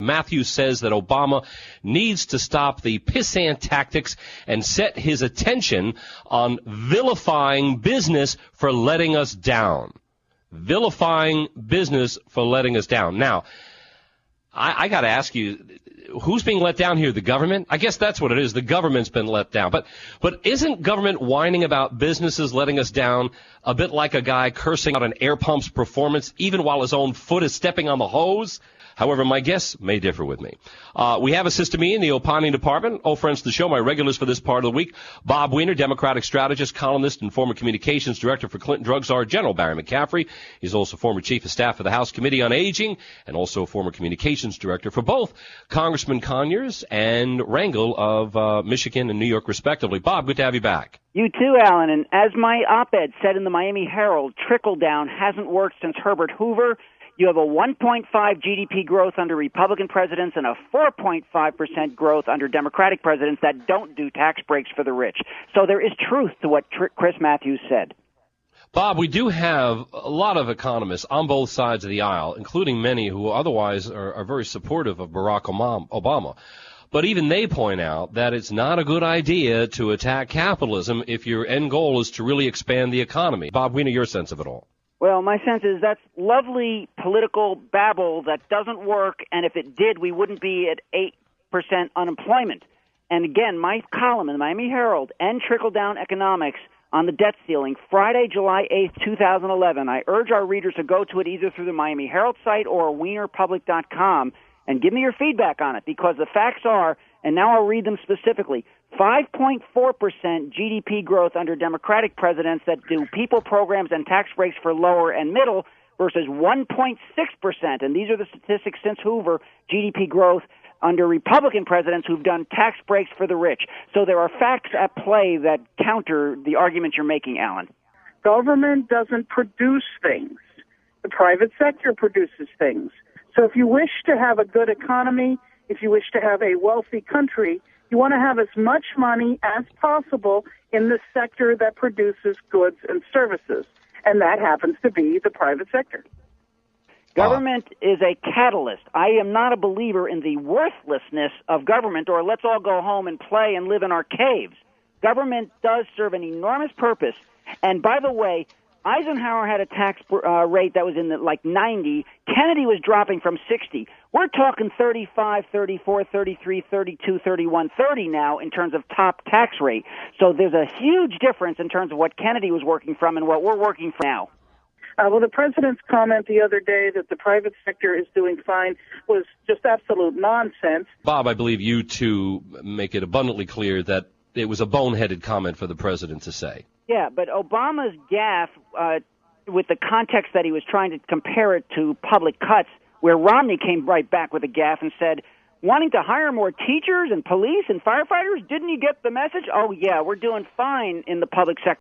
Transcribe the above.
Matthews says that Obama needs to stop the pissant tactics and set his attention on vilifying business for letting us down. Vilifying business for letting us down. Now, I got to ask you, who's being let down here? The government? I guess that's what it is. The government's been let down. But isn't government whining about businesses letting us down a bit like a guy cursing out an air pump's performance even while his own foot is stepping on the hose? However, my guests may differ with me. We have assisting me in the opining department. Old friends to the show, my regulars for this part of the week. Bob Weiner, Democratic strategist, columnist, and former communications director for Clinton Drug Czar General Barry McCaffrey. He's also former chief of staff of the House Committee on Aging and also former communications director for both Congressman Conyers and Rangel of Michigan and New York, respectively. Bob, good to have you back. You too, Alan. And as my op-ed said in the Miami Herald, trickle-down hasn't worked since Herbert Hoover. You have a 1.5 GDP growth under Republican presidents and a 4.5% growth under Democratic presidents that don't do tax breaks for the rich. So there is truth to what Chris Matthews said. Bob, we do have a lot of economists on both sides of the aisle, including many who otherwise are very supportive of Barack Obama. But even they point out that it's not a good idea to attack capitalism if your end goal is to really expand the economy. Bob, we know your sense of it all. Well, my sense is that's lovely political babble that doesn't work, and if it did, we wouldn't be at 8% unemployment. And again, my column in the Miami Herald and trickle-down economics on the debt ceiling, Friday, July 8th, 2011. I urge our readers to go to it either through the Miami Herald site or weinerpublic.com and give me your feedback on it, because the facts are, and now I'll read them specifically, 5.4% GDP growth under Democratic presidents that do people programs and tax breaks for lower and middle versus 1.6%. And these are the statistics since Hoover, GDP growth under Republican presidents who've done tax breaks for the rich. So there are facts at play that counter the argument you're making, Alan. Government doesn't produce things. The private sector produces things. So if you wish to have a good economy, if you wish to have a wealthy country, you want to have as much money as possible in the sector that produces goods and services, and that happens to be the private sector. Government is a catalyst. I am not a believer in the worthlessness of government, or let's all go home and play and live in our caves. Government does serve an enormous purpose. And by the way, Eisenhower had a tax rate that was in the, 90. Kennedy was dropping from 60. We're talking 35, 34, 33, 32, 31, 30 now in terms of top tax rate. So there's a huge difference in terms of what Kennedy was working from and what we're working from now. Well, the president's comment the other day that the private sector is doing fine was just absolute nonsense. Bob, I believe you two make it abundantly clear that it was a boneheaded comment for the president to say. Yeah, but Obama's gaffe, with the context that he was trying to compare it to public cuts, where Romney came right back with a gaffe and said, wanting to hire more teachers and police and firefighters, didn't you get the message? Oh, yeah, we're doing fine in the public sector.